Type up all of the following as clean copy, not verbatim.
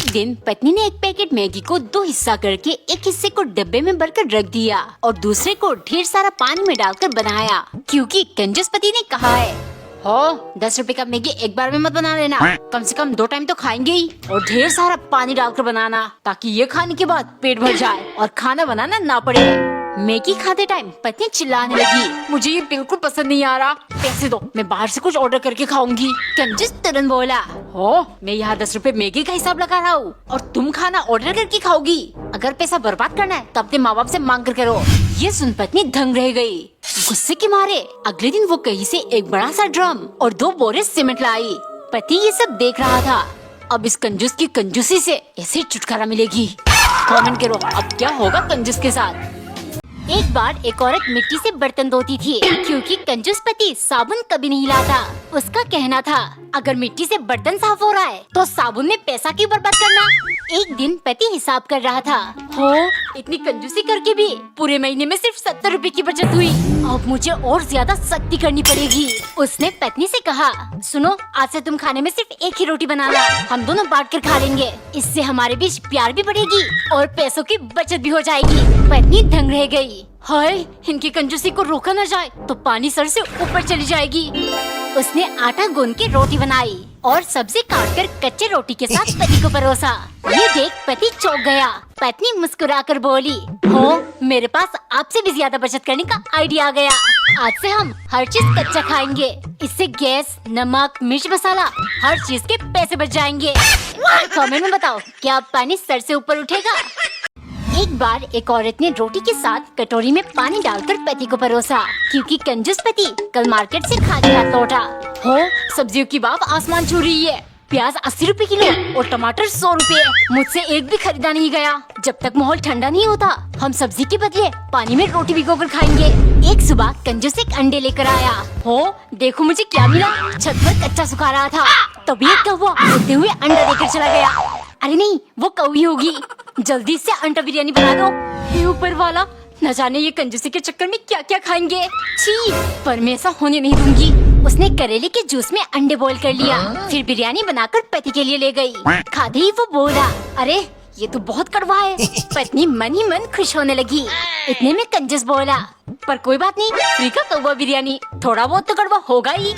एक दिन पत्नी ने एक पैकेट मैगी को 2 हिस्सा करके एक हिस्से को डब्बे में भरकर रख दिया और दूसरे को ढेर सारा पानी में डालकर बनाया, क्योंकि कंजूस पति ने कहा है, हो 10 रुपए का मैगी एक बार में मत बना लेना, कम से कम 2 टाइम तो खाएंगे ही, और ढेर सारा पानी डालकर बनाना ताकि ये खाने के बाद पेट भर जाए और खाना बनाना ना पड़े। मैगी खाते टाइम पत्नी चिल्लाने लगी, मुझे ये बिल्कुल पसंद नहीं आ रहा, पैसे दो, मैं बाहर से कुछ ऑर्डर करके खाऊंगी। कंजूस तुरंत बोला, हो मैं यहाँ 10 रुपए मैगी का हिसाब लगा रहा हूँ और तुम खाना ऑर्डर करके खाओगी, अगर पैसा बर्बाद करना है तो अपने माँ बाप से मांग कर करो। ये सुन पत्नी दंग रह गई। गुस्से के मारे अगले दिन वो कहीं से एक बड़ा सा ड्रम और 2 बोरे सीमेंट लाई। पति ये सब देख रहा था। अब इस कंजूस की कंजूसी से ऐसे छुटकारा मिलेगी। कमेंट करो अब क्या होगा कंजूस के साथ। एक बार एक औरत मिट्टी से बर्तन धोती थी, क्योंकि कंजूस पति साबुन कभी नहीं लाता। उसका कहना था, अगर मिट्टी से बर्तन साफ हो रहा है तो साबुन में पैसा क्यों बर्बाद करना। एक दिन पति हिसाब कर रहा था, हो इतनी कंजूसी करके भी पूरे महीने में सिर्फ 70 रुपए की बचत हुई, अब मुझे और ज्यादा सख्ती करनी पड़ेगी। उसने पत्नी से कहा, सुनो आज से तुम खाने में सिर्फ एक ही रोटी बनाना, हम दोनों बांट कर खा लेंगे, इससे हमारे बीच प्यार भी बढ़ेगी और पैसों की बचत भी हो जाएगी। पत्नी दंग रह गई, हाय इनकी कंजूसी को रोका न जाए तो पानी सर से ऊपर चली जाएगी। उसने आटा गूंद के रोटी बनाई और सब्जी काटकर कच्चे रोटी के साथ पति को परोसा। ये देख पति चौंक गया। पत्नी मुस्कुराकर बोली, हो मेरे पास आपसे भी ज्यादा बचत करने का आइडिया आ गया, आज से हम हर चीज कच्चा खाएंगे, इससे गैस, नमक, मिर्च मसाला हर चीज के पैसे बच जाएंगे। कमेंट में बताओ क्या पानी सर से ऊपर उठेगा। एक बार एक औरत ने रोटी के साथ कटोरी में पानी डालकर पति को परोसा, क्योंकि कंजूस पति कल मार्केट से खाली हाथ लौटा। हो सब्जियों की बात आसमान छू रही है, प्याज 80 रुपए किलो और टमाटर 100 रुपए, मुझसे एक भी खरीदा नहीं गया। जब तक माहौल ठंडा नहीं होता हम सब्जी के बदले पानी में रोटी भिगोकर खाएंगे। एक सुबह कंजूस एक अंडे लेकर आया। हो देखो मुझे क्या मिला, छत पर कच्चा सुखा रहा था, तभी एक कौवा उड़ते हुए अंडा देकर चला गया। अरे नहीं वो कौवी होगी, जल्दी से अंडा बिरयानी बना दो। हे ऊपर वाला, न जाने ये कंजूसी के चक्कर में क्या क्या खाएंगे। छी, पर मैं ऐसा होने नहीं दूंगी। उसने करेले के जूस में अंडे बॉईल कर लिया, फिर बिरयानी बनाकर पति के लिए ले गई। खाते ही वो बोला, अरे ये तो बहुत कड़वा है। पत्नी मन ही मन खुश होने लगी। इतने में कंजूस बोला, पर कोई बात नहीं, फ्री का कौवा बिरयानी, थोड़ा बहुत तो कड़वा होगा ही।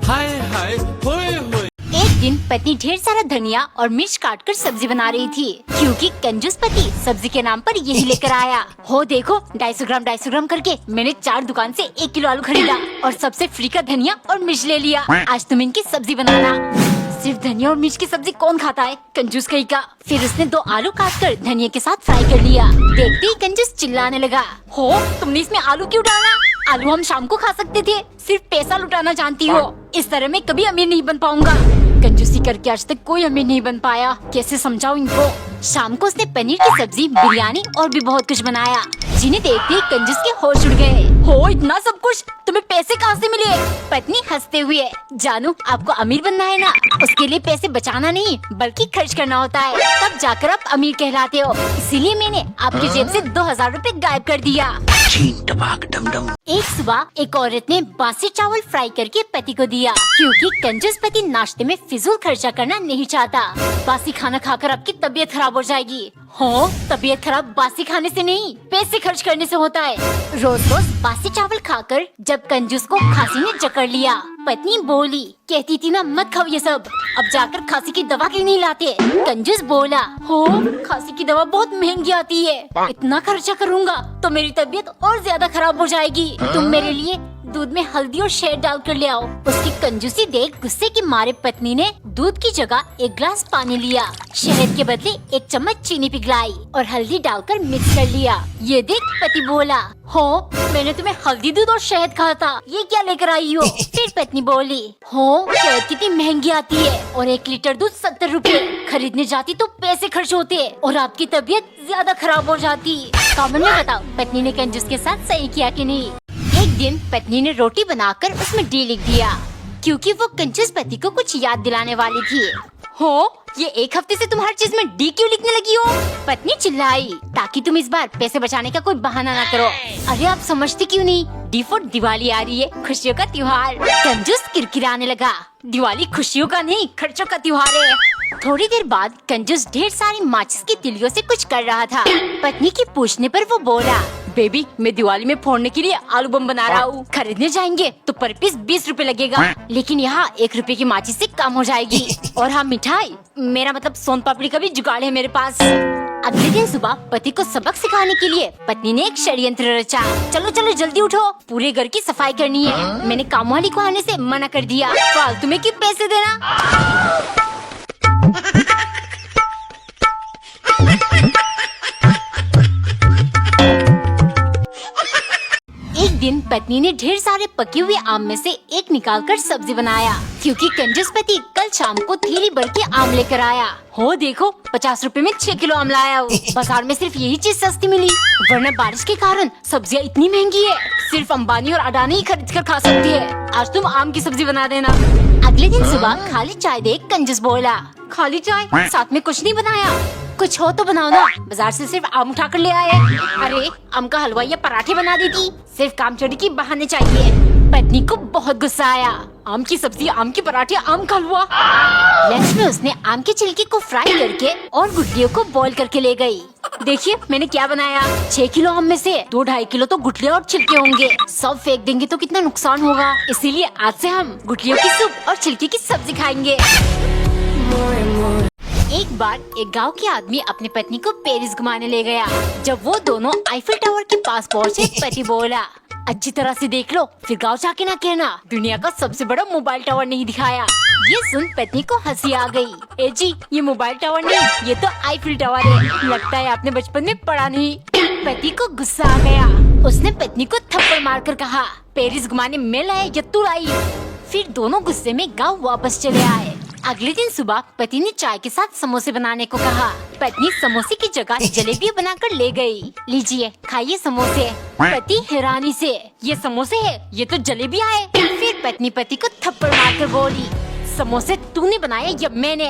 हाय हाय होए होए। एक दिन पत्नी ढेर सारा धनिया और मिर्च काटकर सब्जी बना रही थी, क्योंकि कंजूस पति सब्जी के नाम पर यही लेकर आया। हो देखो 250 ग्राम करके मैंने 4 दुकान से 1 किलो आलू खरीदा और सबसे फ्री का धनिया और मिर्च ले लिया। आज तुम इनकी सब्जी बनाना। सिर्फ धनिया और मिर्च की सब्जी कौन खाता है, कंजूस कहीं का। फिर उसने 2 आलू काटकर धनिया के साथ फ्राई कर लिया। देखते ही कंजूस चिल्लाने लगा, हो तुमने इसमें आलू क्यों डाला, आलू हम शाम को खा सकते थे, सिर्फ पैसा लुटाना जानती हो, इस तरह मैं कभी अमीर नहीं बन पाऊंगा। कंजूसी करके आज तक कोई अमीर नहीं बन पाया, कैसे समझाऊं इनको। शाम को उसने पनीर की सब्जी, बिरयानी और भी बहुत कुछ बनाया, जिन्हें देखते ही कंजूस के होश उड़ गए। हो इतना सब कुछ, तुम्हें पैसे कहाँ से मिले। पत्नी हंसते हुए, जानू आपको अमीर बनना है ना, उसके लिए पैसे बचाना नहीं बल्कि खर्च करना होता है, तब जाकर आप अमीर कहलाते हो, इसीलिए मैंने आपकी जेब से 2000 रुपए गायब कर दिया। एक सुबह एक औरत ने बासी चावल फ्राई करके पति को दिया, क्योंकि कंजूस पति नाश्ते में फिजूल खर्चा करना नहीं चाहता। बासी खाना खाकर आपकी तबीयत खराब हो जाएगी। हो तबीयत खराब बासी खाने से नहीं, पैसे खर्च करने से होता है। रोज रोज बासी चावल खाकर जब कंजूस को खांसी ने जकड़ लिया, पत्नी बोली, कहती थी ना मत खाओ ये सब, अब जाकर खांसी की दवा क्यों नहीं लाते। कंजूस बोला, हो खांसी की दवा बहुत महंगी आती है, इतना खर्चा करूँगा तो मेरी तबीयत और ज्यादा खराब हो जाएगी, तुम मेरे लिए दूध में हल्दी और शहद डाल कर ले आओ। उसकी कंजूसी देख गुस्से की मारे पत्नी ने दूध की जगह 1 गिलास पानी लिया, शहद के बदले 1 चम्मच चीनी पिघलाई और हल्दी डालकर मिक्स कर लिया। ये देख पति बोला, हो मैंने तुम्हें हल्दी दूध और शहद कहा था, ये क्या लेकर आई हो। फिर पत्नी बोली, हो शहद कितनी महंगी आती है और 1 लीटर दूध 70 रुपए, खरीदने जाती तो पैसे खर्च होते और आपकी तबीयत ज्यादा खराब हो जाती। कमेंट में बताओ पत्नी ने कंजूस के साथ सही किया कि नहीं। एक दिन पत्नी ने रोटी बनाकर उसमें डी लिख दिया, क्योंकि वो कंजूस पति को कुछ याद दिलाने वाली थी। हो ये 1 हफ्ते से तुम हर चीज में डी क्यों लिखने लगी हो। पत्नी चिल्लाई, ताकि तुम इस बार पैसे बचाने का कोई बहाना ना करो। अरे आप समझते क्यों नहीं, डी फॉर दिवाली आ रही है, खुशियों का त्योहार। कंजूस किरकिराने लगा, दिवाली खुशियों का नहीं खर्चों का त्योहार है। थोड़ी देर बाद कंजूस ढेर सारी माचिस की तिलियों से कुछ कर रहा था। पत्नी के पूछने पर वो बोला, बेबी मैं दिवाली में फोड़ने के लिए आलू बम बना रहा हूँ। खरीदने जाएंगे तो पर पीस 20 रुपए लगेगा, लेकिन यहाँ 1 रुपए की माचिस से कम हो जाएगी। और हाँ मिठाई, मेरा मतलब सोन पापड़ी का भी जुगाड़ है मेरे पास। अगले दिन सुबह पति को सबक सिखाने के लिए पत्नी ने एक षड्यंत्र रचा। चलो चलो जल्दी उठो, पूरे घर की सफाई करनी है। मैंने काम वाली को आने से मना कर दिया, फालतू में क्यों पैसे देना। एक दिन पत्नी ने ढेर सारे पके हुए आम में से एक निकालकर सब्जी बनाया, क्योंकि कंजूस पति कल शाम को थैली भर के आम लेकर आया। हो देखो 50 रुपए में 6 किलो आम लाया हूँ। बाजार में सिर्फ यही चीज सस्ती मिली, वरना बारिश के कारण सब्जियाँ इतनी महंगी है, सिर्फ अंबानी और अडानी ही खरीद कर खा सकती है। आज तुम आम की सब्जी बना देना। अगले दिन सुबह खाली चाय देख कंजूस बोला, खाली चाय, साथ में कुछ नहीं बनाया? कुछ हो तो बनाओ ना, बाजार से सिर्फ आम उठा कर ले आए। अरे आम का हलवा या पराठे बना देती, सिर्फ काम चोरी की बहाने चाहिए। पत्नी को बहुत गुस्सा आया, आम की सब्जी, आम के पराठे, आम का हलवा। लंच में उसने आम के छिलके को फ्राई करके और गुठलियों को बॉईल करके ले गई। देखिए मैंने क्या बनाया, 6 किलो आम में से 2-2.5 किलो तो गुठलियाँ और छिलके होंगे। सब फेंक देंगे तो कितना नुकसान होगा, इसीलिए आज से हम गुठलियों की सूप और छिलके की सब्जी खाएंगे। एक बार एक गांव के आदमी अपनी पत्नी को पेरिस घुमाने ले गया। जब वो दोनों आईफिल टावर के पास पहुँचे, पति बोला, अच्छी तरह से देख लो, फिर गाँव जाके ना कहना दुनिया का सबसे बड़ा मोबाइल टावर नहीं दिखाया। ये सुन पत्नी को हंसी आ गई। ए जी, ये मोबाइल टावर नहीं, ये तो आईफिल टावर है, लगता है आपने बचपन में पढ़ा नहीं। पति को गुस्सा आ गया, उसने पत्नी को थप्पड़ मारकर कहा, पेरिस घुमाने मैं लाया या तू लाई? फिर दोनों गुस्से में गाँव वापस चले आए। अगले दिन सुबह पति ने चाय के साथ समोसे बनाने को कहा। पत्नी समोसे की जगह जलेबी बनाकर ले गई। लीजिए खाइए समोसे। पति हैरानी से, ये समोसे है, ये तो जलेबियाँ है। फिर पत्नी पति को थप्पड़ मारकर बोली, समोसे तूने बनाए या मैंने?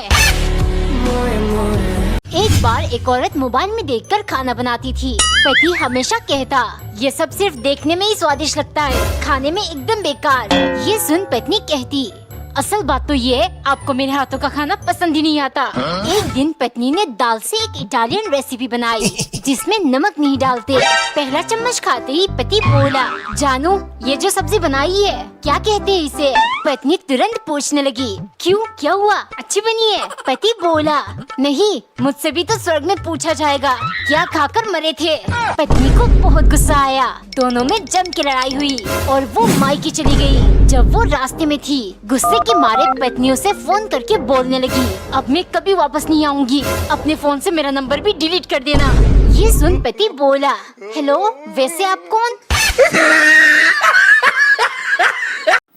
एक बार एक औरत मोबाइल में देखकर खाना बनाती थी। पति हमेशा कहता, ये सब सिर्फ देखने में ही स्वादिष्ट लगता है, खाने में एकदम बेकार। ये सुन पत्नी कहती, असल बात तो ये है, आपको मेरे हाथों का खाना पसंद ही नहीं आता। एक दिन पत्नी ने दाल से एक इटालियन रेसिपी बनाई, जिसमें नमक नहीं डालते। पहला चम्मच खाते ही पति बोला, जानू ये जो सब्जी बनाई है क्या कहते हैं इसे? पत्नी तुरंत पूछने लगी, क्यों, क्या हुआ, अच्छी बनी है? पति बोला, नहीं, मुझसे भी तो स्वर्ग में पूछा जाएगा, क्या खाकर मरे थे? पत्नी को बहुत गुस्सा आया, दोनों में जम के लड़ाई हुई और वो मायके चली गई। जब वो रास्ते में थी, गुस्से के मारे पत्नी उसे फोन करके बोलने लगी, अब मैं कभी वापस नहीं आऊंगी, अपने फोन से मेरा नंबर भी डिलीट कर देना। ये सुन पति बोला, हेलो, वैसे आप कौन?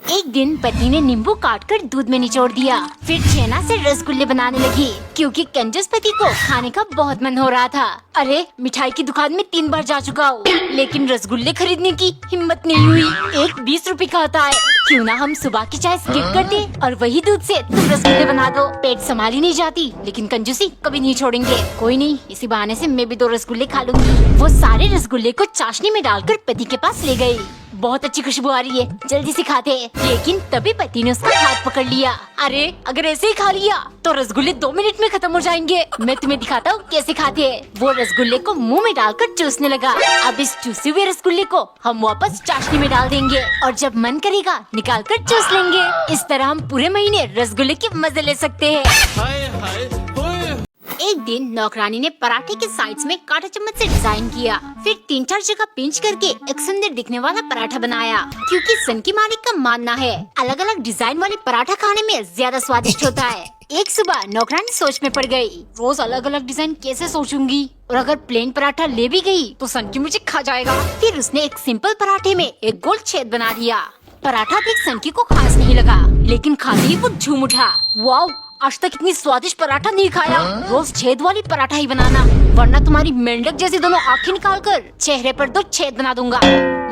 एक दिन पत्नी ने नींबू काटकर दूध में निचोड़ दिया, फिर छेना से रसगुल्ले बनाने लगी, क्योंकि कंजूस पति को खाने का बहुत मन हो रहा था। अरे मिठाई की दुकान में 3 बार जा चुका हूँ, लेकिन रसगुल्ले खरीदने की हिम्मत नहीं हुई। एक 20 रुपए का आता है, क्यों ना हम सुबह की चाय स्किप कर दे और वही दूध से तुम रसगुल्ले बना दो। पेट संभाली नहीं जाती, लेकिन कंजूसी कभी नहीं छोड़ेंगे। कोई नहीं, इसी बहाने से मैं भी 2 रसगुल्ले खा लूंगी। वो सारे रसगुल्ले को चाशनी में डालकर पति के पास ले गई। बहुत अच्छी खुशबू आ रही है, जल्दी से खाते हैं। लेकिन तभी पति ने उसका हाथ पकड़ लिया। अरे अगर ऐसे ही खा लिया तो रसगुल्ले 2 मिनट में खत्म हो जाएंगे। मैं तुम्हें दिखाता हूँ कैसे खाते हैं। वो रसगुल्ले को मुंह में डालकर चूसने लगा। अब इस चूसे हुए रसगुल्ले को हम वापस चाशनी में डाल देंगे और जब मन करेगा निकाल कर चूस लेंगे। इस तरह हम पूरे महीने रसगुल्ले के मजे ले सकते हैं। हाय हाय होए। एक दिन नौकरानी ने पराठे के साइड्स में कांटा चम्मच से डिजाइन किया, फिर 3-4 जगह पिंच करके एक सुंदर दिखने वाला पराठा बनाया, क्योंकि सनकी मालिक का मानना है अलग अलग डिजाइन वाले पराठा खाने में ज्यादा स्वादिष्ट होता है। एक सुबह नौकरानी सोच में पड़ गई, रोज अलग अलग डिजाइन कैसे सोचूंगी, और अगर प्लेन पराठा ले भी गई तो सनकी मुझे खा जाएगा। फिर उसने एक सिंपल पराठे में एक गोल छेद बना दिया। पराठा देख सनकी को खास नहीं लगा, लेकिन खाते ही वो झूम उठा, वाओ, आज तक इतनी स्वादिष्ट पराठा नहीं खाया। रोज छेद वाली पराठा ही बनाना, वरना तुम्हारी मेंढक जैसी दोनों आँखें निकाल कर चेहरे पर 2 छेद बना दूंगा।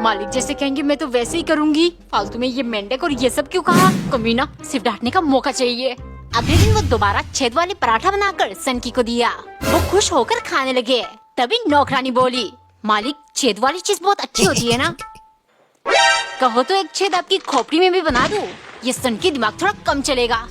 मालिक जैसे कहेंगे मैं तो वैसे ही करूंगी। फालतू में ये मेंढक और ये सब क्यों कहा? कमीना, सिर्फ डांटने का मौका चाहिए। अगले दिन वो दोबारा छेद वाली पराठा बनाकर सनकी को दिया। वो खुश होकर खाने लगे। तभी नौकरानी बोली, मालिक छेद वाली चीज बहुत अच्छी होती है ना, कहो तो एक छेद आपकी खोपड़ी में भी बना दूं। ये सनकी दिमाग थोड़ा कम चलेगा।